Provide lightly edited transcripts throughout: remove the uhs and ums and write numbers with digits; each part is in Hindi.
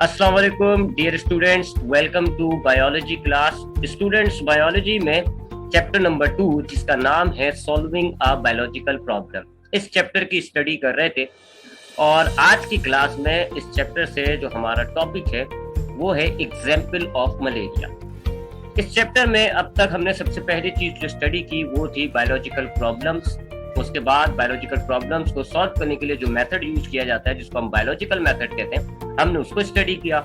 अस्सलाम वालेकुम dear students, welcome to biology class. Students, biology में चैप्टर नंबर 2 जिसका नाम है सॉल्विंग अ बायोलॉजिकल प्रॉब्लम, इस चैप्टर की स्टडी कर रहे थे। और आज की क्लास में इस चैप्टर से जो हमारा टॉपिक है वो है एग्जाम्पल ऑफ मलेरिया। इस चैप्टर में अब तक हमने सबसे पहली चीज जो स्टडी की वो थी बायोलॉजिकल प्रॉब्लम्स। उसके बाद बायोलॉजिकल प्रॉब्लम्स को सॉल्व करने के लिए जो मेथड यूज किया जाता है जिसको हम बायोलॉजिकल मेथड कहते हैं, हमने उसको स्टडी किया।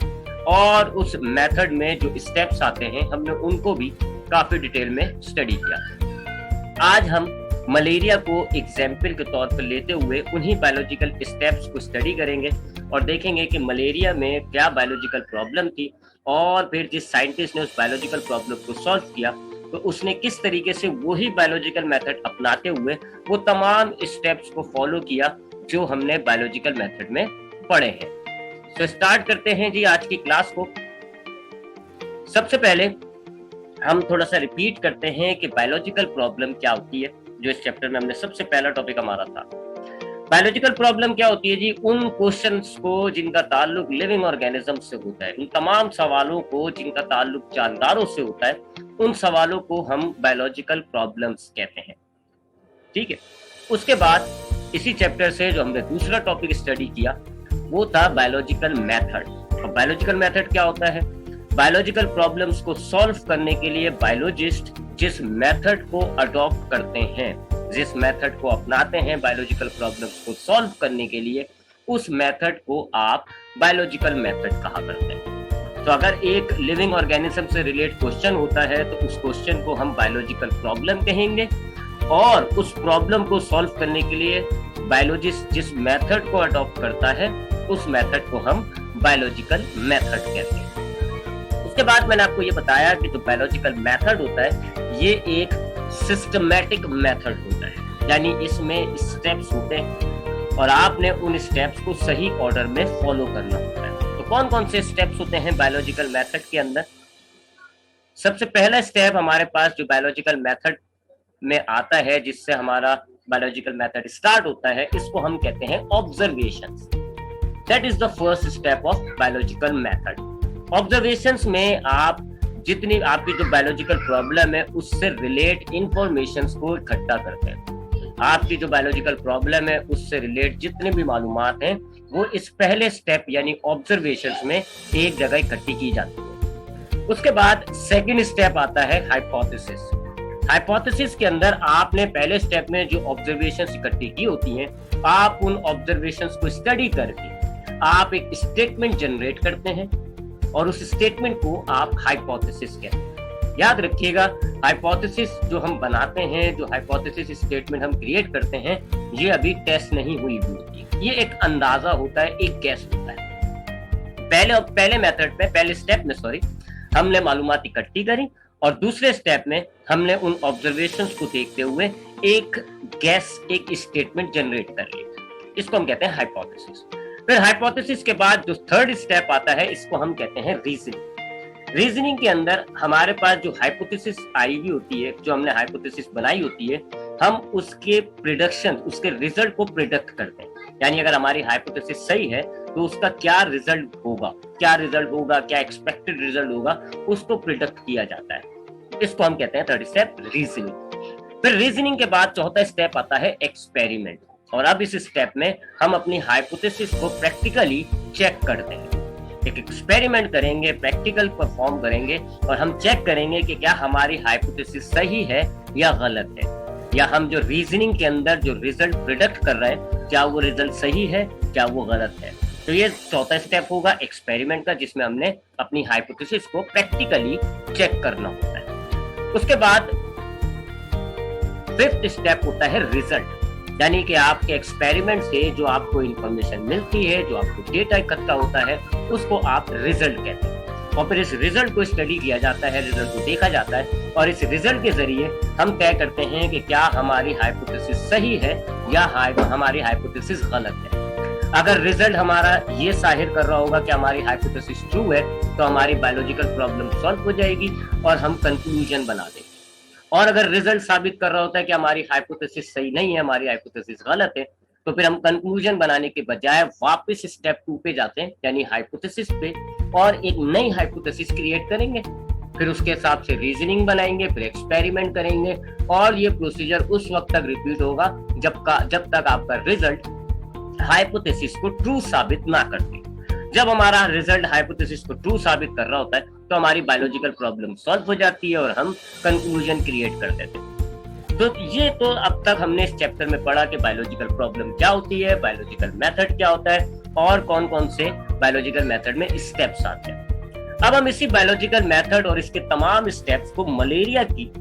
और उस मेथड में जो स्टेप्स आते हैं हमने उनको भी काफी डिटेल में स्टडी किया। आज हम मलेरिया को एग्जाम्पल के तौर पर लेते हुए उन्हीं बायोलॉजिकल स्टेप्स को स्टडी करेंगे और देखेंगे कि मलेरिया में क्या बायोलॉजिकल प्रॉब्लम थी और फिर जिस साइंटिस्ट ने उस बायोलॉजिकल प्रॉब्लम को सॉल्व किया तो उसने किस तरीके से वही बायोलॉजिकल मेथड अपनाते हुए वो तमाम स्टेप्स को फॉलो किया जो हमने बायोलॉजिकल मेथड में पढ़े हैं। तो स्टार्ट करते हैं जी आज की क्लास को। सबसे पहले हम थोड़ा सा रिपीट करते हैं कि बायोलॉजिकल प्रॉब्लम क्या होती है, जो इस चैप्टर में हमने सबसे पहला टॉपिक हमारा था। बायोलॉजिकल प्रॉब्लम क्या होती है जी? उन क्वेश्चंस को जिनका ताल्लुक लिविंग ऑर्गेनिज्म से होता है, उन तमाम सवालों को जिनका ताल्लुक जानदारों से होता है, उन सवालों को हम बायोलॉजिकल प्रॉब्लम्स कहते हैं। ठीक है। उसके बाद इसी चैप्टर से जो हमने दूसरा टॉपिक स्टडी किया वो था बायोलॉजिकल मेथड। और बायोलॉजिकल मेथड क्या होता है? बायोलॉजिकल प्रॉब्लम्स को सॉल्व करने के लिए बायोलॉजिस्ट जिस मेथड को अडॉप्ट करते हैं, जिस मेथड को अपनाते हैं बायोलॉजिकल प्रॉब्लम्स को सॉल्व करने के लिए, उस मेथड को आप बायोलॉजिकल मेथड कहा करते हैं। तो अगर एक लिविंग ऑर्गेनिज्म से रिलेटेड क्वेश्चन होता है तो उस क्वेश्चन को हम बायोलॉजिकल प्रॉब्लम कहेंगे और उस प्रॉब्लम को सॉल्व करने के लिए बायोलॉजिस्ट जिस मेथड को अडॉप्ट करता है उस मेथड को हम बायोलॉजिकल मेथड कहते हैं। उसके बाद मैंने आपको ये बताया कि जो बायोलॉजिकल मेथड होता है ये एक सिस्टमैटिक मेथड होता है, यानी इसमें स्टेप्स होते हैं और आपने उन स्टेप्स को सही ऑर्डर में फॉलो करना होता है। तो कौन कौन से स्टेप्स होते हैं बायोलॉजिकल मेथड के अंदर? सबसे पहला स्टेप हमारे पास जो बायोलॉजिकल मेथड में आता है, जिससे हमारा बायोलॉजिकल मेथड स्टार्ट होता है, इसको हम कहते हैं observations. That is the first step of biological method. Observations में आप जितनी आपकी जो बायोलॉजिकल प्रॉब्लम है उससे रिलेट इंफॉर्मेशंस को इकट्ठा करते हैं। आपकी जो बायोलॉजिकल प्रॉब्लम है उससे रिलेट जितने भी मालूमात हैं वो इस पहले स्टेप यानी ऑब्जर्वेशंस में एक जगह इकट्ठी की जाती है। उसके बाद सेकंड स्टेप आता है हाइपोथेसिस। हाइपोथेसिस के अंदर आपने पहले स्टेप में जो ऑब्जर्वेशंस इकट्ठी की होती हैं, आप उन ऑब्जर्वेशंस को स्टडी करके आप एक स्टेटमेंट जनरेट करते हैं और उस स्टेटमेंट को आप हाइपोथेसिस कहते हैं। याद रखिएगा, हाइपोथेसिस जो हम बनाते हैं, जो हाइपोथेसिस स्टेटमेंट हम क्रिएट करते हैं, ये अभी टेस्ट नहीं हुई होती, ये एक अंदाजा होता है, एक गैस होता है। पहले मेथड में, पहले स्टेप में हमने मालूमात इकट्ठी करी और दूसरे स्टेप में हमने उन ऑब्जर्वेशंस को देखते हुए एक गैस, एक स्टेटमेंट जनरेट कर लिया। इसको हम कहते हैं हाइपोथेसिस। फिर हाइपोथेसिस के बाद जो थर्ड स्टेप आता है इसको हम कहते हैं रीजनिंग। रीजनिंग के अंदर हमारे पास जो हाइपोथेसिस आई हुई होती है, जो हमने हाइपोथेसिस बनाई होती है, हम उसके प्रिडिक्शन, उसके रिजल्ट को प्रिडिक्ट करते हैं। यानी अगर हमारी हाइपोथेसिस सही है तो उसका क्या रिजल्ट होगा, क्या एक्सपेक्टेड रिजल्ट होगा, उसको प्रिडिक्ट किया जाता है। इसको हम कहते हैं थर्ड स्टेप रीजनिंग। फिर रीजनिंग के बाद चौथा स्टेप आता है एक्सपेरिमेंट। और अब इस स्टेप में हम अपनी हाइपोथेसिस को प्रैक्टिकली चेक करते हैं। एक एक्सपेरिमेंट करेंगे, प्रैक्टिकल परफॉर्म करेंगे और हम चेक करेंगे कि क्या हमारी हाइपोथेसिस सही है या गलत है, या हम जो रीजनिंग के अंदर जो रिजल्ट प्रिडिक्ट कर रहे हैं क्या वो रिजल्ट सही है, क्या वो गलत है। तो ये चौथा स्टेप होगा एक्सपेरिमेंट का, जिसमें हमने अपनी हाइपोथेसिस को प्रैक्टिकली चेक करना होता है। उसके बाद फिफ्थ स्टेप होता है रिजल्ट, यानी कि आपके एक्सपेरिमेंट से जो आपको इंफॉर्मेशन मिलती है, जो आपको डेटा इकट्ठा होता है, उसको आप रिजल्ट कहते हैं। और फिर इस रिजल्ट को स्टडी किया जाता है, रिजल्ट को देखा जाता है और इस रिजल्ट के जरिए हम तय करते हैं कि क्या हमारी हाइपोथेसिस सही है या हमारी हाइपोथेसिस गलत है। अगर रिजल्ट हमारा ये जाहिर कर रहा होगा कि हमारी हाइपोथेसिस ट्रू है तो हमारी बायोलॉजिकल प्रॉब्लम सॉल्व हो जाएगी और हम कंक्लूजन बना देंगे। और अगर रिजल्ट साबित कर रहा होता है कि हमारी हाइपोथेसिस सही नहीं है, हमारी हाइपोथेसिस गलत है, तो फिर हम कंक्लूजन बनाने के बजाय वापस स्टेप 2 पे जाते हैं, यानी हाइपोथेसिस पे, और एक नई हाइपोथेसिस क्रिएट करेंगे। फिर उसके हिसाब से रीजनिंग बनाएंगे, फिर एक्सपेरिमेंट करेंगे, और ये प्रोसीजर उस वक्त तक रिपीट होगा जब तक आपका रिजल्ट हाइपोथेसिस को ट्रू साबित ना करते। जब हमारा रिजल्ट हाइपोथेसिस को ट्रू साबित कर रहा होता है तो हमारी बायोलॉजिकल प्रॉब्लम सॉल्व हो जाती है और हम कंक्लूजन क्रिएट कर देते हैं। तो ये तो अब तक हमने इस चैप्टर में पढ़ा कि बायोलॉजिकल प्रॉब्लम क्या होती है, बायोलॉजिकल मेथड क्या होता है, और कौन कौन से बायोलॉजिकल मेथड में स्टेप्स आते हैं। अब हम इसी बायोलॉजिकल मेथड और इसके तमाम स्टेप्स को मलेरिया की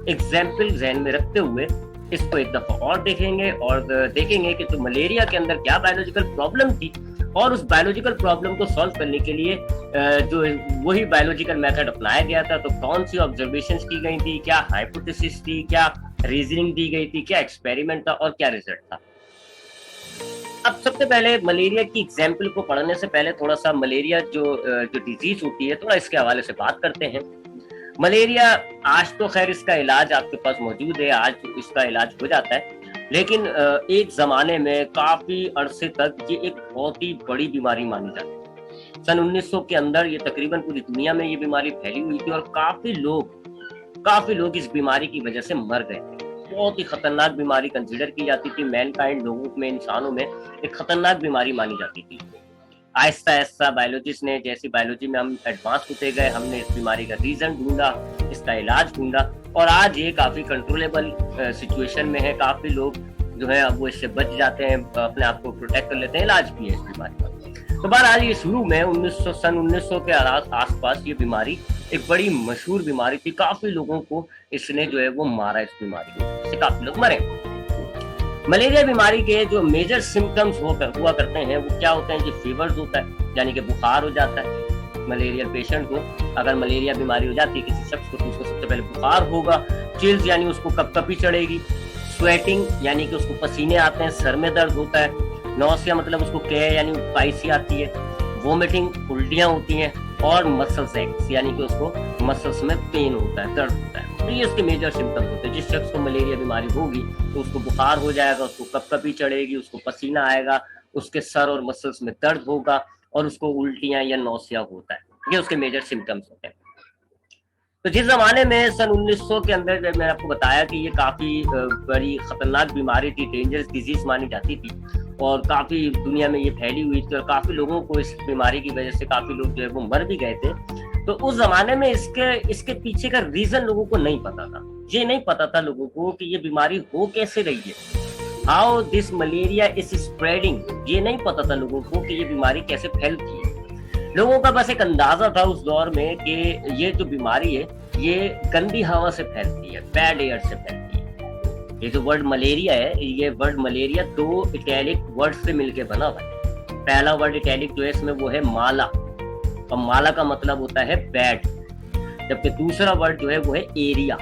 एग्जाम्पल ध्यान में रखते हुए इसको एक दफा और देखेंगे, और देखेंगे कि तो मलेरिया के अंदर क्या बायोलॉजिकल प्रॉब्लम थी, और उस बायोलॉजिकल प्रॉब्लम को सॉल्व करने के लिए जो वही बायोलॉजिकल मेथड अपनाया गया था, तो कौन सी ऑब्जर्वेशंस की गई थी, क्या हाइपोथेसिस थी, क्या रीजनिंग दी गई थी, क्या एक्सपेरिमेंट था और क्या रिजल्ट था। अब सबसे पहले मलेरिया की एग्जाम्पल को पढ़ने से पहले थोड़ा सा मलेरिया जो डिजीज होती है थोड़ा इसके हवाले से बात करते हैं। मलेरिया आज तो खैर इसका इलाज आपके पास मौजूद है, आज इसका इलाज हो जाता है, लेकिन एक जमाने में काफी अरसे तक ये एक बहुत ही बड़ी बीमारी मानी जाती है। सन 1900 के अंदर ये तकरीबन पूरी दुनिया में ये बीमारी फैली हुई थी, और काफी लोग इस बीमारी की वजह से मर गए थे। बहुत ही खतरनाक बीमारी कंसिडर की जाती थी, मैनकाइंड लोगों में, इंसानों में एक खतरनाक बीमारी मानी जाती थी। आहिस्ता आहिस्ता बायोलॉजिस्ट ने, जैसी बायोलॉजी में हम एडवांस होते गए, हमने इस बीमारी का रीजन ढूंढा, इसका इलाज ढूंढा, और आज ये काफी कंट्रोलेबल सिचुएशन में है। काफी लोग जो है अब वो इससे बच जाते हैं, अपने आप को प्रोटेक्ट कर लेते हैं, इलाज भी है इस बीमारी का। तो बहरहाल ये शुरू में सन 1900 के आसपास ये बीमारी एक बड़ी मशहूर बीमारी थी। काफी लोगों को इसने जो है वो मारा, इस बीमारी से काफी लोग मरे। मलेरिया बीमारी के जो मेजर सिम्टम्स हुआ करते हैं वो क्या होते हैं कि फीवर्स होता है, यानी कि बुखार हो जाता है। मलेरिया पेशेंट को अगर मलेरिया बीमारी हो जाती है किसी शख्स को, तो उसको सबसे पहले बुखार होगा, चिल्स यानी उसको कपकपी चढ़ेगी, स्वेटिंग यानी कि उसको पसीने आते हैं, सर में दर्द होता है, नौसिया मतलब उसको कै यानी स्पाइसी आती है, वोमिटिंग उल्टियां होती हैं, और मसल्स एक्स यानी कि उसको मसल्स में पेन होता है, दर्द होता है। तो ये उसके मेजर सिम्टम्स होते हैं। जिस शख्स को मलेरिया बीमारी होगी तो उसको बुखार हो जाएगा, उसको कपकपी चढ़ेगी, उसको पसीना आएगा, उसके सर और मसल्स में दर्द होगा, और उसको उल्टियां या नौसिया होता है। ये उसके मेजर सिम्टम्स होते हैं। तो जिस जमाने में सन 1900 के अंदर मैंने आपको बताया कि ये काफी बड़ी खतरनाक बीमारी थी, डेंजरस डिजीज मानी जाती थी, और काफी दुनिया में ये फैली हुई थी, और काफी लोगों को इस बीमारी की वजह से काफी लोग जो है वो मर भी गए थे। तो उस जमाने में इसके पीछे का रीजन लोगों को नहीं पता था। ये नहीं पता था लोगों को कि ये बीमारी हो कैसे रही है, how this malaria is spreading. ये नहीं पता था लोगों को कि ये बीमारी कैसे फैलती है। लोगों का बस एक अंदाजा था उस दौर में कि ये जो बीमारी है ये गंदी हवा से फैलती है, बैड एयर से फैलती है। ये जो वर्ड मलेरिया है, ये वर्ड मलेरिया दो इटैलिक वर्ड से मिलके बना हुआ है। पहला वर्ड इटैलिक जो है इसमें वो है माला, और माला का मतलब होता है बैड, जबकि दूसरा वर्ड जो है वो है एरिया,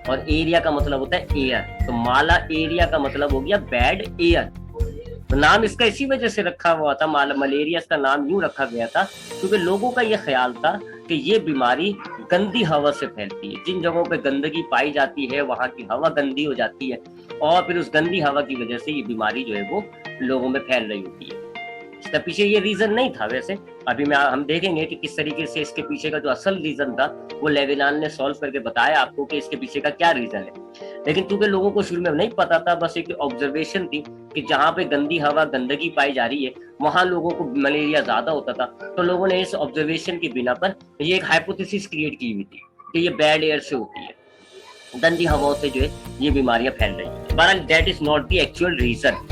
और एरिया का मतलब होता है एयर। तो माला एरिया का मतलब हो गया बैड एयर। तो नाम इसका इसी वजह से रखा हुआ था, मलेरिया इसका नाम यूं रखा गया था क्योंकि लोगों का यह ख्याल था कि ये बीमारी गंदी हवा से फैलती है। जिन जगहों पे गंदगी पाई जाती है वहां की हवा गंदी हो जाती है, और फिर उस गंदी हवा की वजह से ये बीमारी जो है वो लोगों में फैल रही होती है। इसका पीछे ये रीजन नहीं था। वैसे अभी हम देखेंगे कि किस तरीके से इसके पीछे का जो असल रीजन था वो लेविनान ने सॉल्व करके बताया आपको कि इसके पीछे का क्या रीजन है। लेकिन क्योंकि लोगों को शुरू में नहीं पता था, बस एक ऑब्जर्वेशन थी कि जहाँ पे गंदी हवा, गंदगी पाई जा रही है वहां लोगों को मलेरिया ज्यादा होता था, तो लोगों ने इस ऑब्जर्वेशन की बिना पर ये एक हाइपोथेसिस क्रिएट की हुई थी कि ये बैड एयर से होती है, गंदी हवाओं से जो है ये बीमारियां फैल रही है। बहरहाल that is not the actual reason.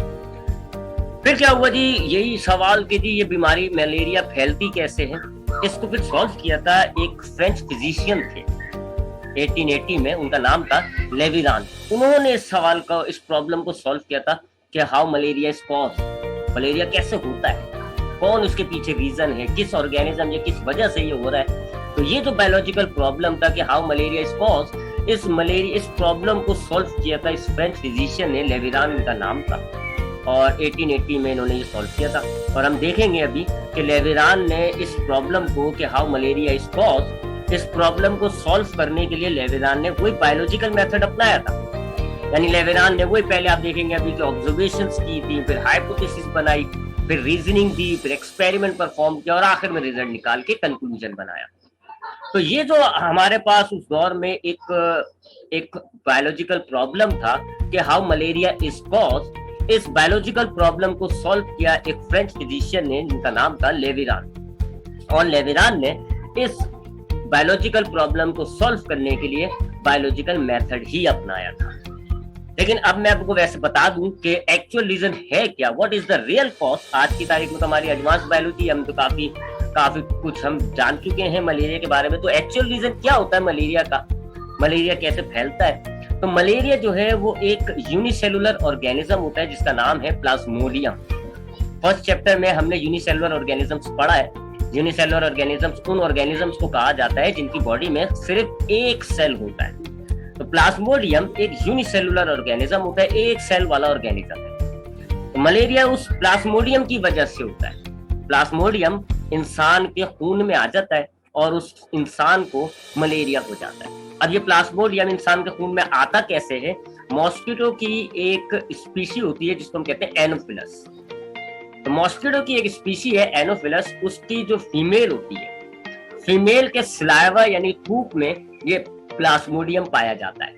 फिर क्या हुआ जी, यही सवाल कि जी ये बीमारी मलेरिया फैलती कैसे है, इसको फिर सॉल्व किया था एक फ्रेंच फिजिशियन थे 1880 में, उनका नाम था लेविनान। उन्होंने इस सवाल का, इस प्रॉब्लम को सॉल्व किया था कि how malaria is cause, malaria कैसे होता है, कौन उसके पीछे रीजन है, किस ऑर्गेनिज्म या किस वजह से ये हो रहा है। तो ये जो बायोलॉजिकल प्रॉब्लम था कि हाउ मलेरिया इज कॉज, इस प्रॉब्लम को सॉल्व किया था इस फ्रेंच फिजिशियन ने, लेविनान उनका नाम था, और 1880 में इन्होंने ये सॉल्व किया था। और हम देखेंगे अभी कि लेविनान ने इस प्रॉब्लम को कि हाउ मलेरिया इज कॉज, इस प्रॉब्लम को सॉल्व करने के लिए लेविनान ने वही बायोलॉजिकल मेथड अपनाया था। यानी लेवेरान ने वही पहले आप देखेंगे अभी जो ऑब्जर्वेशंस की थी, फिर हाइपोथेसिस बनाई, फिर रीजनिंग दी, फिर एक्सपेरिमेंट परफॉर्म किया और आखिर में रिजल्ट निकाल के कंक्लूजन बनाया। तो ये जो हमारे पास उस दौर में एक बायोलॉजिकल प्रॉब्लम था कि हाउ मलेरिया इज कॉज, इस बायोलॉजिकल प्रॉब्लम को सॉल्व किया एक फ्रेंच फिजिशियन ने जिनका नाम था लेविरान। और लेविरान ने इस बायोलॉजिकल प्रॉब्लम को सॉल्व करने के लिए बायोलॉजिकल मेथड ही अपनाया था। लेकिन अब मैं आपको वैसे बता दूं कि एक्चुअल रीजन है क्या, what is the real cause. आज की तारीख में तो हमारी एडवांस बायोलॉजी, हम तो काफी कुछ हम जान चुके हैं मलेरिया के बारे में। तो एक्चुअल रीजन क्या होता है मलेरिया का, मलेरिया कैसे फैलता है। तो मलेरिया जो है वो एक यूनिसेलुलर ऑर्गेनिज्म होता है जिसका नाम है प्लाज्मोडियम। फर्स्ट चैप्टर में हमने यूनिसेलुलर ऑर्गेनिजम्स पढ़ा है। यूनिसेलुलर ऑर्गेनिजम्स उन ऑर्गेनिजम्स को कहा जाता है जिनकी बॉडी में सिर्फ एक सेल होता है। तो प्लाज्मोडियम एक यूनिसेलुलर ऑर्गेनिज्म होता है, एक सेल वाला ऑर्गेनिज्म है। तो मलेरिया उस प्लाज्मोडियम की वजह से होता है। प्लाज्मोडियम इंसान के खून में आ जाता है और उस इंसान को मलेरिया हो जाता है। अब ये प्लाज्मोडियम इंसान के खून में आता कैसे है, मॉस्किटो की एक स्पीशी होती है जिसको हम कहते हैं एनोफिलस। तो मॉस्किटो की एक स्पीशी है एनोफिलस, उसकी जो फीमेल होती है, फीमेल के स्लाइवा यानी थूक में ये प्लाज्मोडियम पाया जाता है।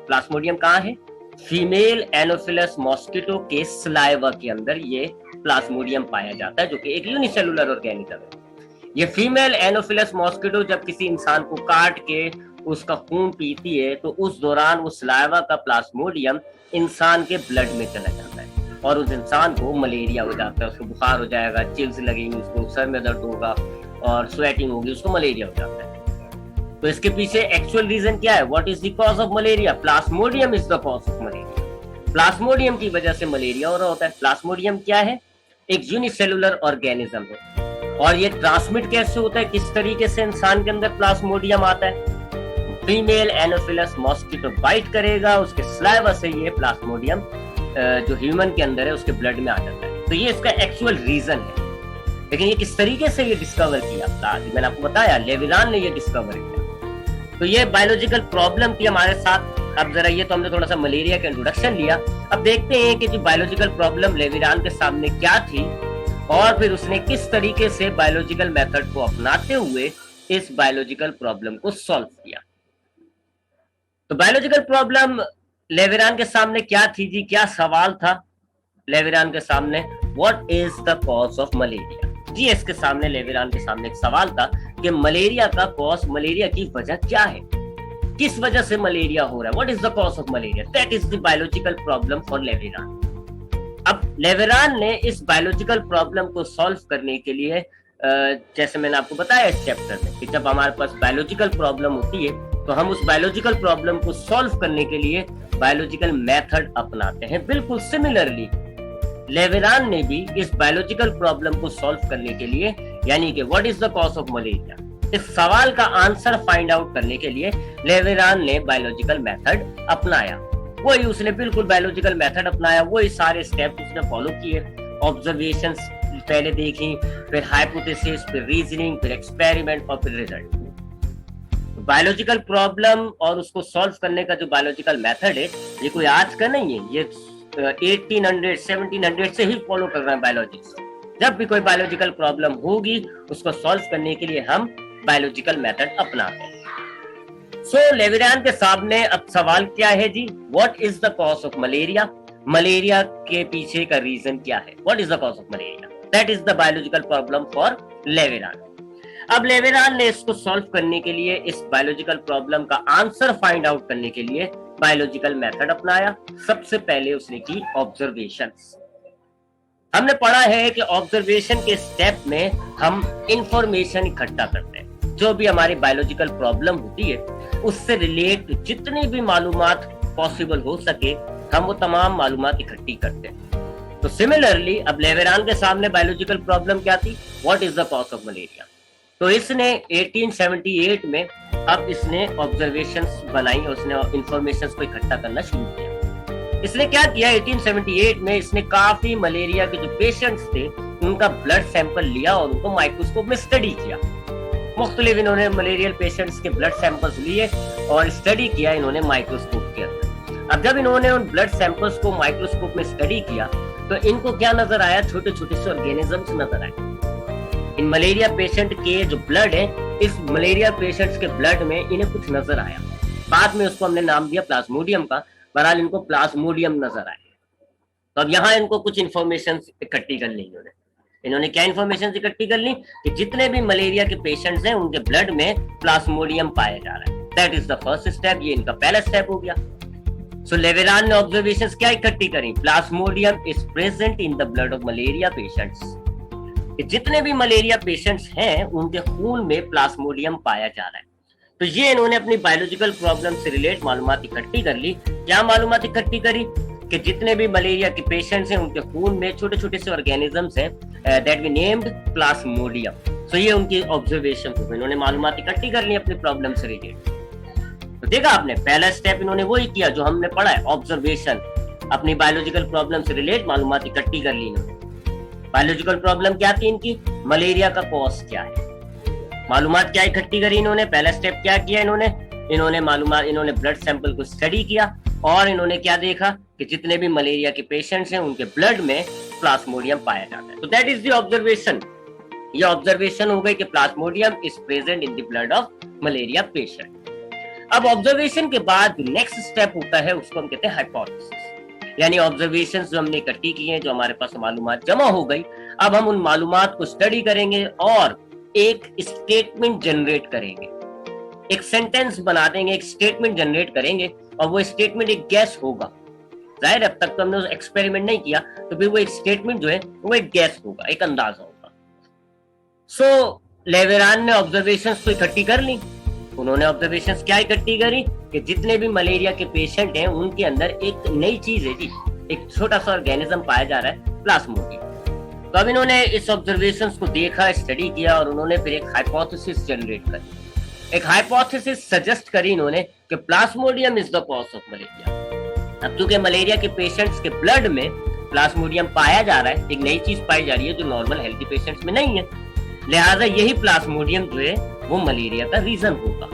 प्लाज्मोडियम कहाँ है, फीमेल एनोफिलस मॉस्किटो के स्लाइवा के अंदर ये प्लाज्मोडियम पाया जाता है जो कि एक यूनिसेलुलर ऑर्गेनिज्म है। ये फीमेल एनोफिलस मॉस्किटो जब किसी इंसान को काट के उसका खून पीती है तो उस दौरान वो स्लाइवा का प्लाज्मोडियम इंसान के ब्लड में चला जाता है और उस इंसान को मलेरिया हो जाता है। उसको बुखार हो जाएगा, चिल्स लगेंगी, उसको सर में दर्द होगा और स्वेटिंग होगी, उसको मलेरिया हो जाता है। तो इसके पीछे एक्चुअल रीजन क्या है, what is the cause of malaria, Plasmodium is the cause of malaria. Plasmodium की वजह से मलेरिया हो रहा होता है। प्लाज्मोडियम क्या है, एक यूनिसेलुलर ऑर्गेनिज्म है। और ये ट्रांसमिट कैसे होता है, किस तरीके से इंसान के अंदर प्लाज्मोडियम आता है, फीमेल एनोफिलस मॉस्किटो बाइट करेगा, उसके स्लाइवा से ये प्लाज्मोडियम जो ह्यूमन के अंदर है उसके ब्लड में आ जाता है। तो ये इसका एक्चुअल रीजन है। लेकिन ये किस तरीके से ये डिस्कवर किया, मैंने आपको बताया लेविरान ने ये डिस्कवर किया। तो ये बायोलॉजिकल प्रॉब्लम थी हमारे साथ। अब जरा ये तो हमने थोड़ा सा मलेरिया का इंट्रोडक्शन लिया, अब देखते हैं कि जो बायोलॉजिकल प्रॉब्लम लेविरान के सामने क्या थी और फिर उसने किस तरीके से बायोलॉजिकल मेथड को अपनाते हुए इस बायोलॉजिकल प्रॉब्लम को सॉल्व किया। तो बायोलॉजिकल प्रॉब्लम लेविरान के सामने क्या थी जी, क्या सवाल था लेविरान के सामने, what is the cause of malaria. जी इसके सामने लेविरान के सामने एक सवाल था कि मलेरिया का कॉज, मलेरिया की वजह क्या है, किस वजह से मलेरिया हो रहा है, what is the cause of malaria, that is the biological problem for लेविरान। अब लेविरान ने इस बायोलॉजिकल प्रॉब्लम को सॉल्व करने के लिए जैसे मैंने आपको बताया इस चैप्टर में कि जब हमारे पास बायोलॉजिकल प्रॉब्लम होती है तो हम उस बायोलॉजिकल प्रॉब्लम को सॉल्व करने के लिए बायोलॉजिकल मेथड अपनाते हैं। बिल्कुल सिमिलरली लेविरान ने भी इस बायोलॉजिकल प्रॉब्लम को सॉल्व करने के लिए, यानी कि what is the cause of malaria, इस सवाल का आंसर फाइंड आउट करने के लिए लेविरान ने बायोलॉजिकल मेथड अपनाया। वही उसने बिल्कुल बायोलॉजिकल मेथड अपनाया, वही सारे स्टेप्स उसने फॉलो किए। ऑब्जर्वेशंस पहले देखी, फिर हाइपोथेसिस, फिर रीजनिंग, फिर एक्सपेरिमेंट और फिर रिजल्ट। बायोलॉजिकल प्रॉब्लम और उसको सॉल्व करने का जो बायोलॉजिकल मेथड है ये कोई आज का नहीं है, ये 1800 1700 से ही फॉलो कर रहे हैं बायोलॉजिस्ट। जब भी कोई बायोलॉजिकल प्रॉब्लम होगी उसको सॉल्व करने के लिए हम बायोलॉजिकल मेथड अपनाते हैं। सो लेविरान के सामने अब सवाल क्या है जी, what is the cause of malaria, malaria के पीछे का रीजन क्या है, what is the cause of malaria, that is the biological problem for लेविरान। अब लेविरान ने इसको सॉल्व करने के लिए, इस बायोलॉजिकल प्रॉब्लम का आंसर फाइंड आउट करने के लिए बायोलॉजिकल मेथड अपनाया। सबसे पहले उसने की ऑब्जर्वेशंस। हमने पढ़ा है कि ऑब्जर्वेशन के स्टेप में हम इंफॉर्मेशन इकट्ठा करते हैं, जो भी हमारी बायोलॉजिकल प्रॉब्लम होती है उससे रिलेट जितनी भी मालूमात पॉसिबल हो सके हम वो तमाम मालूमात इकट्ठी करते हैं। तो सिमिलरली अब लेविरान के सामने बायोलॉजिकल प्रॉब्लम क्या थी, what is the cause of malaria. तो इसने 1878 में अब इसने ऑब्जर्वेशंस बनाई और उसने इंफॉर्मेशंस को इकट्ठा करना शुरू किया। इसने क्या किया, 1878 में इसने काफी मलेरिया के जो पेशेंट्स थे उनका ब्लड सैंपल लिया और उनको माइक्रोस्कोप में स्टडी किया। मुख्तलिफ इन्होंने मलेरियल पेशेंट्स के ब्लड सैंपल्स लिए और स्टडी किया इन्होंने माइक्रोस्कोप के अंदर। अब जब इन्होंने उन ब्लड सैंपल्स को माइक्रोस्कोप में स्टडी किया तो इनको क्या नजर आया, छोटे छोटे से ऑर्गेनिजम्स नजर आए। इन मलेरिया पेशेंट के जो ब्लड है, इस मलेरिया पेशेंट्स के ब्लड में इन्हें कुछ नजर आया। बाद में उसको हमने नाम दिया प्लाज्मोडियम का, बहरहाल इनको प्लाज्मोडियम नजर आया। तो अब यहाँ इनको कुछ इंफॉर्मेशन इकट्ठी कर ली इन्होंने क्या इंफॉर्मेशन इकट्ठी कर ली कि जितने भी मलेरिया के पेशेंट्स हैं उनके ब्लड में प्लाज्मोडियम पाया जा रहा है। That is the first step, ये इनका पहला स्टेप हो गया। सो लेवेरान ने ऑब्जर्वेशंस क्या इकट्ठी करी, Plasmodium is present in the blood of malaria patients. जितने भी मलेरिया पेशेंट्स हैं उनके खून में प्लाज्मोडियम पाया जा रहा है। तो ये इन्होंने अपनी बायोलॉजिकल प्रॉब्लम से रिलेट मालूमात इकट्ठी कर ली। क्या मालूमात इकट्ठी करी कि जितने भी मलेरिया के पेशेंट्स हैं उनके खून में छोटे छोटे से ऑर्गेनिजम्स हैं दैट वी नेम्ड प्लाज्मोडियम। सो ये उनकी ऑब्जर्वेशन थी, इन्होंने मालूमात इकट्ठी कर ली अपनी प्रॉब्लम से रिलेटेड। तो देखा आपने, पहला स्टेप इन्होंने वही किया जो हमने पढ़ा है, ऑब्जर्वेशन। अपनी बायोलॉजिकल प्रॉब्लम से रिलेट मालूमात इकट्ठी कर ली इन्होंने। बायोलॉजिकल प्रॉब्लम क्या थी इनकी, मलेरिया का कॉज क्या है, मालूमात क्या इकट्ठी करी इन्होंने। पहला स्टेप क्या किया इन्होंने ब्लड सैंपल को स्टडी किया और इन्होंने क्या देखा कि जितने भी मलेरिया के पेशेंट्स हैं उनके ब्लड में प्लाज्मोडियम पाया जाता है। तो दैट इज द ऑब्जर्वेशन। ये ऑब्जर्वेशन हो गई कि Plasmodium is present in the blood of malaria patient. अब ऑब्जर्वेशन के बाद नेक्स्ट स्टेप होता है, उसको हम कहते हैं हाइपोथेसिस, यानी ऑब्जर्वेशंस जो हमने इकट्ठी की हैं, जो हमारे पास मालूमात जमा हो गई, अब हम उन मालूमात को स्टडी करेंगे और एक स्टेटमेंट जनरेट करेंगे, एक सेंटेंस बना देंगे, एक स्टेटमेंट जनरेट करेंगे और वो स्टेटमेंट एक गैस होगा। जाहिर अब तक तो हमने एक्सपेरिमेंट नहीं किया, तो फिर वो एक स्टेटमेंट जो है वो एक गैस होगा, एक अंदाजा होगा। सो लेवेरान ने ऑब्जर्वेशंस तो इकट्ठी कर ली। उन्होंने ऑब्जर्वेशंस क्या इकट्ठी करी कि जितने भी मलेरिया के पेशेंट हैं उनके अंदर एक नई चीज है जी, एक छोटा सा ऑर्गेनिज्म पाया जा रहा है, प्लाज्मोडियम। तो अब इन्होंने इस ऑब्जर्वेशंस को देखा, स्टडी किया और उन्होंने फिर एक हाइपोथेसिस जनरेट करी, एक हाइपोथेसिस सजेस्ट करी इन्होंने कि Plasmodium is the cause of malaria. अब चूंकि मलेरिया के पेशेंट्स के ब्लड में प्लाज्मोडियम पाया जा रहा है, एक नई चीज पाई जा रही है जो नॉर्मल हेल्थी पेशेंट्स में नहीं है, लिहाजा यही प्लाज्मोडियम जो है वो मलेरिया का रीजन होगा।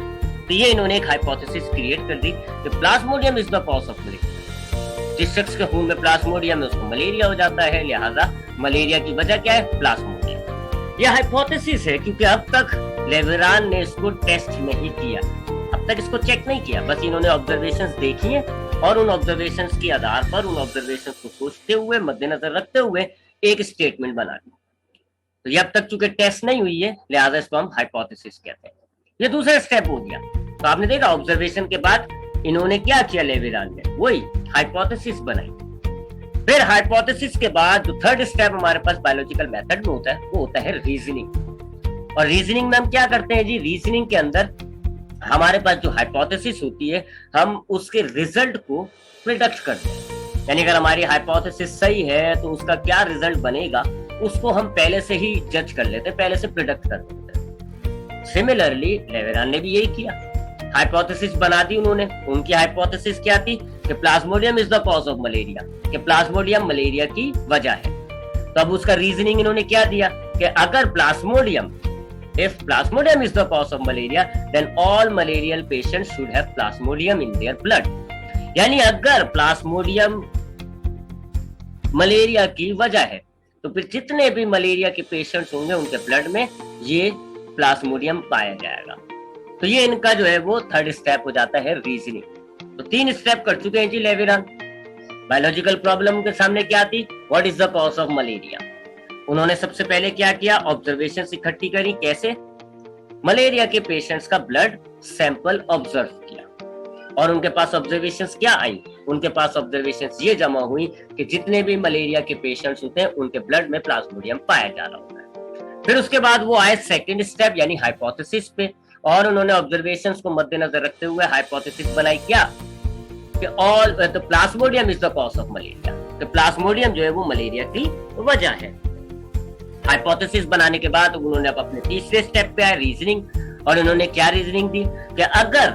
तो ये इन्होंने एक हाइपोथेसिस क्रिएट कर दी कि Plasmodium is the cause of malaria. जिस शख्स के खून में प्लाज्मोडियम है उसको मलेरिया हो जाता है, लिहाजा मलेरिया की वजह क्या है, प्लाज्मोडियम। यह हाइपोथेसिस है क्योंकि अब तक लेवेरान ने इसको टेस्ट नहीं किया, अब तक इसको चेक नहीं किया, बस इन्होंने ऑब्जर्वेशंस देखी हैं और उन ऑब्जर्वेशंस के आधार पर, उन ऑब्जर्वेशंस को सोचते हुए, मद्देनजर रखते हुए एक स्टेटमेंट बना दी। तो ये अब तक चूंकि टेस्ट नहीं हुई है, लिहाजा इसको हम हाइपोथेसिस कहते हैं। ये दूसरा स्टेप हो गया। तो आपने देखा ऑब्जर्वेशन के बाद इन्होंने क्या किया, लेवेरान ने वही हाइपोथेसिस बनाई। फिर हाइपोथेसिस के बाद जो थर्ड स्टेप हमारे पास बायोलॉजिकल मेथड में होता है वो होता है रीजनिंग। और रीजनिंग में हम क्या करते हैं जी, रीजनिंग के अंदर हमारे पास जो हाइपोथेसिस होती है हम उसके रिजल्ट को प्रिडिक्ट करते हैं, यानी अगर हमारी हाइपोथेसिस सही है तो उसका क्या रिजल्ट बनेगा उसको हम पहले से ही जज कर लेते हैं, पहले से प्रिडिक्ट कर देते हैं। सिमिलरली लेवेरान ने भी यही किया, हाइपोथेसिस बना दी उन्होंने। उनकी हाइपोथेसिस क्या थी कि Plasmodium is the cause of malaria, कि प्लाज्मोडियम मलेरिया की वजह है। तो अब उसका रीजनिंग इन्होंने क्या दिया कि अगर Plasmodium, if plasmodium is the cause of malaria then all malarial patients should have plasmodium in their blood। यानी अगर प्लाज्मोडियम मलेरिया की वजह है तो फिर जितने भी मलेरिया के पेशेंट्स होंगे उनके ब्लड में ये प्लाज्मोडियम पाया जाएगा। तो ये इनका जो है वो थर्ड स्टेप हो जाता है रीजनिंग। तो 3 स्टेप कर चुके हैं जी लेवेरान। बायोलॉजिकल प्रॉब्लम के सामने क्या थी, what is the cause of malaria. उन्होंने सबसे पहले क्या किया, ऑब्जर्वेशंस इकट्ठी करी। कैसे, मलेरिया के पेशेंट्स का ब्लड सैंपल ऑब्जर्व किया और उनके पास ऑब्जर्वेशंस क्या आई, उनके पास ऑब्जर्वेशंस ये जमा हुई कि जितने भी मलेरिया के पेशेंट्स होते हैं उनके ब्लड में प्लाज्मोडियम पाया जा रहा होता है। फिर उसके बाद वो आए सेकंड स्टेप यानी हाइपोथेसिस पे और उन्होंने ऑब्जर्वेशंस को मद्देनजर रखते हुए हाइपोथेसिस बनाई क्या कि all the Plasmodium is the cause of malaria, तो प्लाज्मोडियम जो है वो मलेरिया की वजह है। हाइपोथेसिस बनाने के बाद उन्होंने अब अपने तीसरे स्टेप पे आए, रीजनिंग। और उन्होंने क्या रीजनिंग दी कि अगर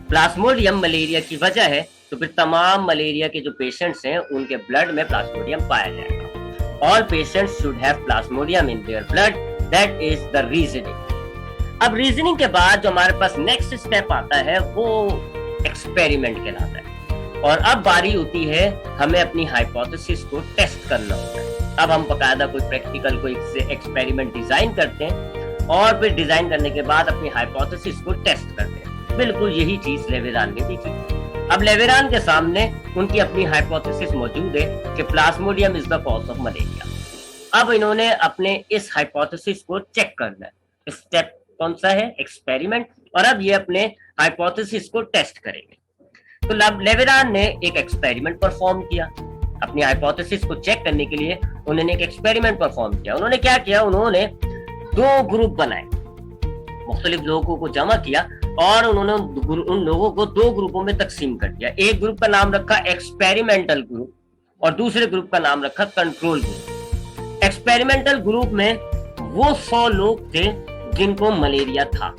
प्लाज्मोडियम मलेरिया की वजह है तो फिर तमाम मलेरिया के जो पेशेंट्स हैं उनके ब्लड में प्लाज्मोडियम पाया जाएगा। All patients should have Plasmodium in their blood, that is the reasoning. अब रीजनिंग के बाद जो हमारे पास नेक्स्ट स्टेप आता है वो एक्सपेरिमेंट कहलाता है। और अब बारी होती है हमें अपनी हाइपोथेसिस को टेस्ट करना होता है। अब हम बकायदा कोई प्रैक्टिकल कोई एक्सपेरिमेंट डिजाइन करते हैं और फिर डिजाइन करने के बाद अपनी हाइपोथेसिस को टेस्ट करते हैं। बिल्कुल यही चीज लेवेरान ने भी की। अब लेवेरान के सामने उनकी अपनी हाइपोथेसिस मौजूद है कि Plasmodium is the cause of malaria. अब इन्होंने अपने इस हाइपोथेसिस को चेक करना है। स्टेप कौन सा है? एक्सपेरिमेंट। और अब ये अपने हाइपोथेसिस को टेस्ट करेंगे। तो लेवेरान ने एक एक्सपेरिमेंट परफॉर्म किया अपनी हाइपोथेसिस को चेक करने के लिए। उन्होंने एक एक्सपेरिमेंट परफॉर्म किया। उन्होंने क्या किया? उन्होंने 2 ग्रुप बनाए, मुख्तलिफ लोगों को जमा किया और उन्होंने उन लोगों को 2 ग्रुपों में तकसीम कर दिया। एक ग्रुप का नाम रखा एक्सपेरिमेंटल ग्रुप और दूसरे ग्रुप का नाम रखा कंट्रोल ग्रुप। एक्सपेरिमेंटल ग्रुप में वो 100 लोग थे जिनको मलेरिया था,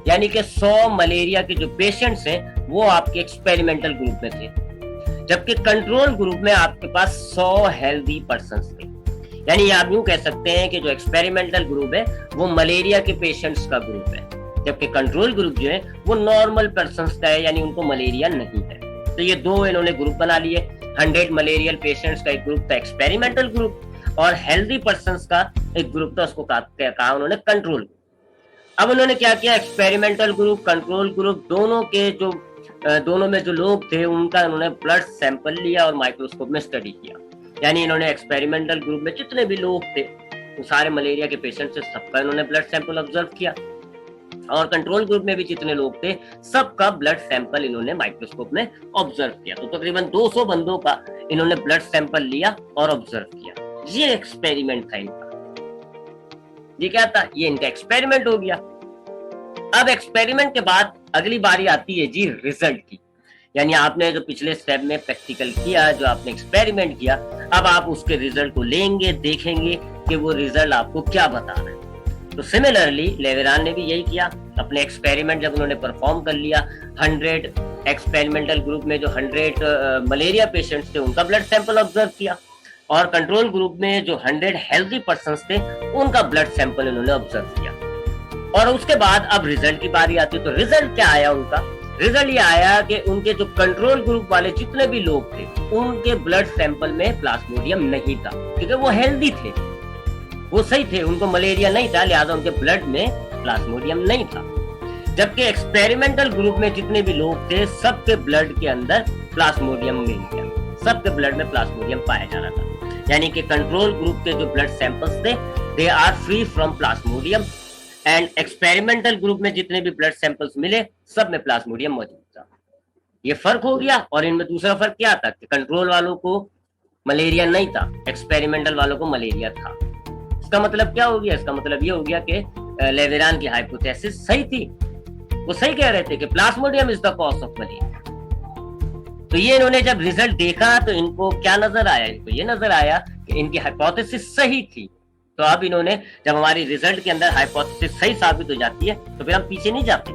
यानी कि 100 मलेरिया के जो पेशेंट्स हैं वो आपके एक्सपेरिमेंटल ग्रुप में थे, जबकि कंट्रोल ग्रुप में आपके पास 100 हेल्दी पर्संस थे। यानी आप यूं कह सकते हैं कि जो एक्सपेरिमेंटल ग्रुप है वो मलेरिया के पेशेंट्स का ग्रुप है, जबकि कंट्रोल ग्रुप जो है वो नॉर्मल पर्संस का है, यानी उनको मलेरिया नहीं है। तो ये 2 इन्होंने ग्रुप बना लिए। 100 मलेरियल पेशेंट्स का एक ग्रुप था एक्सपेरिमेंटल ग्रुप और हेल्दी पर्संस का एक ग्रुप था, उसको कहा उन्होंने कंट्रोल। अब उन्होंने क्या किया? एक्सपेरिमेंटल ग्रुप, कंट्रोल ग्रुप, दोनों में जो लोग थे उनका उन्होंने ब्लड सैंपल लिया और माइक्रोस्कोप में स्टडी किया। यानी इन्होंने एक्सपेरिमेंटल ग्रुप में जितने भी लोग थे वो सारे मलेरिया के पेशेंट से सबका इन्होंने ब्लड सैंपल ऑब्जर्व किया और कंट्रोल ग्रुप में भी जितने लोग थे सबका ब्लड सैंपल इन्होंने माइक्रोस्कोप में ऑब्जर्व किया। तो तकरीबन 200 बंदों का इन्होंने ब्लड सैंपल लिया और ऑब्जर्व किया। ये एक्सपेरिमेंट था इनका। ये क्या था? ये इनका एक्सपेरिमेंट हो गया। अब एक्सपेरिमेंट के बाद अगली बारी आती है जी रिजल्ट की। यानी आपने जो पिछले स्टेप में प्रैक्टिकल किया, जो आपने एक्सपेरिमेंट किया, अब आप उसके रिजल्ट को लेंगे, देखेंगे कि वो रिजल्ट आपको क्या बता रहा है। तो सिमिलरली लेवेरान ने भी यही किया। अपने एक्सपेरिमेंट जब उन्होंने परफॉर्म कर लिया, 100 एक्सपेरिमेंटल ग्रुप में जो 100 मलेरिया पेशेंट्स थे उनका ब्लड सैंपल ऑब्जर्व किया और कंट्रोल ग्रुप में जो 100 हेल्दी पर्संस थे उनका ब्लड सैंपल उन्होंने ऑब्जर्व किया। और उसके बाद अब रिजल्ट की बारी आती है। तो रिजल्ट क्या आया उनका? रिजल्ट ये आया कि उनके जो कंट्रोल ग्रुप वाले जितने भी लोग थे उनके ब्लड सैंपल में प्लाज्मोडियम नहीं था, क्योंकि वो हेल्दी थे, वो सही थे, उनको मलेरिया नहीं था, लिहाजा उनके ब्लड में प्लाज्मोडियम नहीं था। जबकि एक्सपेरिमेंटल ग्रुप में जितने भी लोग थे सबके ब्लड के अंदर प्लाज्मोडियम मिल गया, सबके ब्लड में प्लाज्मोडियम पाया जा रहा था। यानी कि कंट्रोल ग्रुप के जो ब्लड सैंपल्स थे they are free from plasmodium and experimental group में जितने भी ब्लड सैंपल्स मिले सब में प्लाज्मोडियम मौजूद था। ये फर्क हो गया। और इनमें दूसरा फर्क क्या था कि कंट्रोल वालों को मलेरिया नहीं था, एक्सपेरिमेंटल वालों को मलेरिया था। इसका मतलब क्या हो गया? इसका मतलब ये हो गया कि लेवेरान की हाइपोथेसिस सही थी। वो सही कह रहे थे कि Plasmodium is the cause of malaria. तो ये इन्होंने जब रिजल्ट देखा तो इनको क्या नजर आया? इनको ये नजर आया कि इनकी हाइपोथेसिस सही थी। तो अब इन्होंने जब हमारी रिजल्ट के अंदर हाइपोथेसिस सही साबित हो जाती है तो फिर हम पीछे नहीं जाते,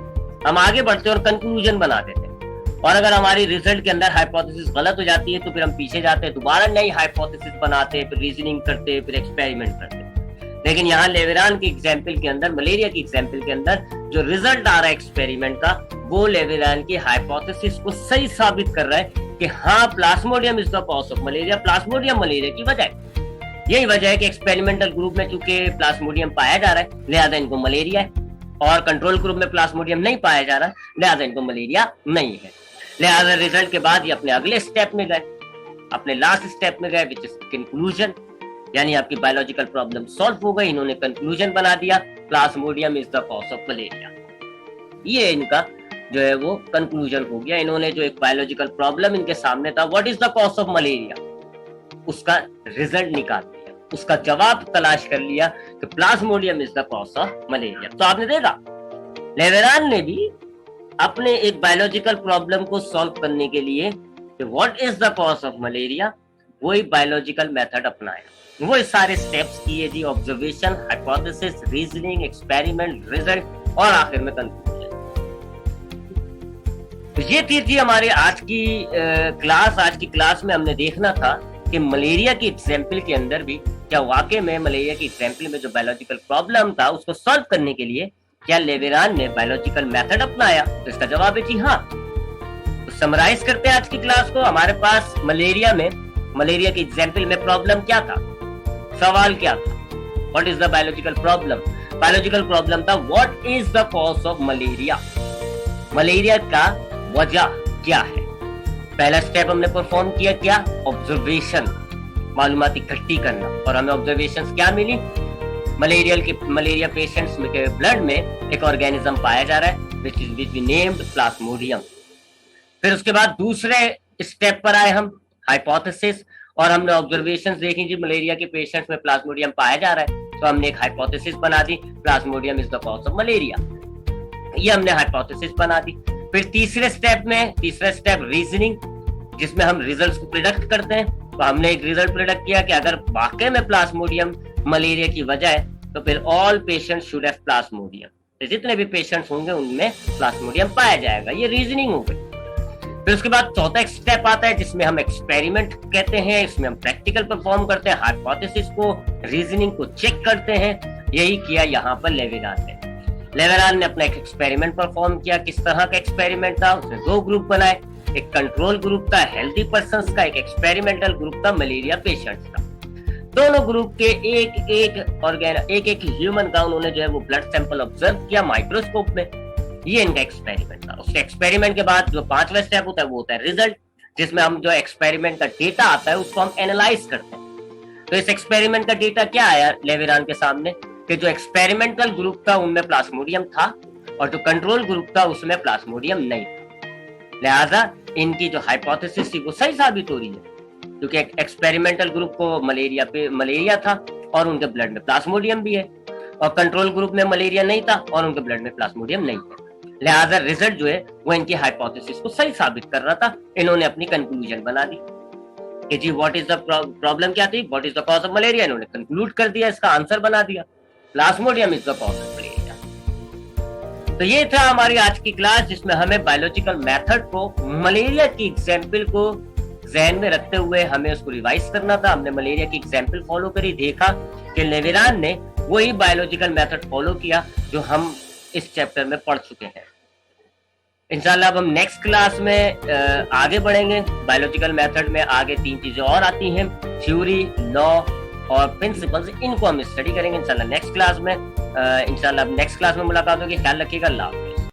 हम आगे बढ़ते और कंक्लूजन बना देते हैं। और अगर हमारी रिजल्ट के अंदर हाइपोथेसिस गलत हो जाती है तो फिर हम पीछे जाते हैं, दोबारा नई हाइपोथेसिस बनाते हैं, फिर रीजनिंग करते हैं, फिर एक्सपेरिमेंट करते हैं। लेकिन यहाँ लेवेरान के एग्जाम्पल के अंदर, मलेरिया की एग्जाम्पल के अंदर जो रिजल्ट आ रहा है एक्सपेरिमेंट का, वो लेवेरान की हाइपोथेसिस को सही साबित कर रहा है कि हाँ Plasmodium is the cause of malaria, Plasmodium malaria की वजह है। यही वजह है कि एक्सपेरिमेंटल ग्रुप में चूंकि प्लाज्मोडियम पाया जा रहा है लिहाजा इनको मलेरिया है, और कंट्रोल ग्रुप में प्लाज्मोडियम नहीं पाया जा रहा है लिहाजा इनको मलेरिया नहीं है। लिहाजा रिजल्ट के बाद ये अपने अगले स्टेप में गए, अपने लास्ट स्टेप में गए, विच इज कंक्लूजन। यानी आपकी बायोलॉजिकल प्रॉब्लम सॉल्व हो गई। इन्होंने कंक्लूजन बना दिया, Plasmodium is the cause of malaria. ये इनका जो है वो कंक्लूजन हो गया। इन्होंने जो एक बायोलॉजिकल प्रॉब्लम इनके सामने था, what is the cause of malaria, उसका रिजल्ट निकाल दिया, उसका जवाब तलाश कर लिया कि Plasmodium is the cause of malaria. तो आपने देखा लेवेरान ने भी अपने एक बायोलॉजिकल प्रॉब्लम को सॉल्व करने के लिए कि what is the cause of malaria, वही बायोलॉजिकल मेथड अपनाया, वो सारे स्टेप्स किए जी, observation, hypothesis, reasoning, experiment, result और आखिर में कंक्लूजन। तो ये थी हमारे आज की क्लास। आज की क्लास में हमने देखना था कि मलेरिया की एग्जाम्पल के अंदर भी क्या वाकई में मलेरिया की एग्जाम्पल में जो बायोलॉजिकल प्रॉब्लम था उसको सॉल्व करने के लिए क्या लेवेरान ने बायोलॉजिकल मेथड अपनाया। तो इसका जवाब है जी हाँ। तो समराइज करते हैं आज की क्लास को। हमारे पास मलेरिया के एग्जाम्पल में प्रॉब्लम क्या था, सवाल क्या था, what is the biological problem. Biological problem था what is the cause of malaria, malaria का वजह क्या है। पहला स्टेप हमने परफॉर्म किया, क्या, ऑब्जर्वेशन, मालूमात इकट्ठी करना, और हमें ऑब्जर्वेशंस क्या मिली, मलेरिया पेशेंट्स के ब्लड में एक ऑर्गेनिज्म पाया जा रहा है विच वी नेम्ड प्लाज्मोडियम। फिर उसके बाद दूसरे स्टेप पर आए हम, हाइपोथेसिस, और हमने ऑब्जर्वेशंस देखी जी मलेरिया के पेशेंट्स में प्लाज्मोडियम पाया जा रहा है, तो हमने एक हाइपोथेसिस बना दी, plasmodium is the cause of malaria, ये हमने हाइपोथेसिस बना दी। फिर तीसरा स्टेप रीजनिंग, जिसमें हम रिजल्ट्स को प्रिडिक्ट करते हैं। तो हमने एक रिजल्ट प्रिडिक्ट किया कि अगर वाकई में प्लाज्मोडियम मलेरिया की वजह है तो फिर all patients should have Plasmodium, तो जितने भी पेशेंट्स होंगे उनमें प्लाज्मोडियम पाया जाएगा, ये रीजनिंग हो गई। फिर उसके बाद चौथा स्टेप आता है जिसमें हम एक्सपेरिमेंट कहते हैं, इसमें हम प्रैक्टिकल परफॉर्म करते हैं, हाइपोथेसिस को, रीजनिंग को चेक करते हैं। यही किया यहाँ पर लेविनान ने। लेविनान ने अपना एक एक्सपेरिमेंट परफॉर्म किया। किस तरह का एक्सपेरिमेंट था, उसने दो ग्रुप बनाए, एक कंट्रोल ग्रुप था हेल्दी पर्संस का, एक एक्सपेरिमेंटल ग्रुप था मलेरिया पेशेंट्स का। दोनों ग्रुप के एक ह्यूमन का उन्होंने जो है वो ब्लड सैंपल ऑब्जर्व किया माइक्रोस्कोप में। ये इनका एक्सपेरिमेंट था। उस एक्सपेरिमेंट के बाद जो पांचवा स्टेप होता है वो होता है रिजल्ट, जिसमें हम जो एक्सपेरिमेंट का डेटा आता है उसको हम एनालाइज करते हैं। तो इस एक्सपेरिमेंट का डेटा क्या आया लेविनान के सामने, कि जो एक्सपेरिमेंटल ग्रुप था उनमें प्लाज्मोडियम था और जो कंट्रोल ग्रुप था उसमें प्लाज्मोडियम नहीं था। लिहाजा इनकी जो हाइपोथेसिस थी वो सही साबित हो रही है, क्योंकि एक्सपेरिमेंटल ग्रुप को मलेरिया था और उनके ब्लड में प्लाज्मोडियम भी है, और कंट्रोल ग्रुप में मलेरिया नहीं था और उनके ब्लड में प्लाज्मोडियम नहीं है। लिहाजा रिजल्ट जो है वो इनकी हाइपोथेसिस को सही साबित कर रहा था। इन्होंने अपनी कंक्लूजन बना दी कि जी व्हाट इज द प्रॉब्लम क्या थी, what is the cause of malaria, इन्होंने कंक्लूड कर दिया, इसका आंसर बना दिया, Plasmodium is the cause of malaria. तो ये था हमारी आज की क्लास, जिसमें हमें बायोलॉजिकल मेथड को, मलेरिया की एग्जाम्पल को जहन में रखते हुए हमें उसको रिवाइज करना था। हमने मलेरिया की एग्जाम्पल फॉलो करी, देखा कि लेविनान ने वही बायोलॉजिकल मेथड फॉलो किया जो हम इस चैप्टर में पढ़ चुके हैं। इंशाल्लाह अब हम नेक्स्ट क्लास में आगे बढ़ेंगे। बायोलॉजिकल मेथड में आगे 3 चीजें और आती हैं, थ्योरी, लॉ और प्रिंसिपल्स, इनको हम स्टडी करेंगे इंशाल्लाह नेक्स्ट क्लास में। इंशाल्लाह नेक्स्ट क्लास में मुलाकात होगी। ख्याल रखिएगा। अल्लाह।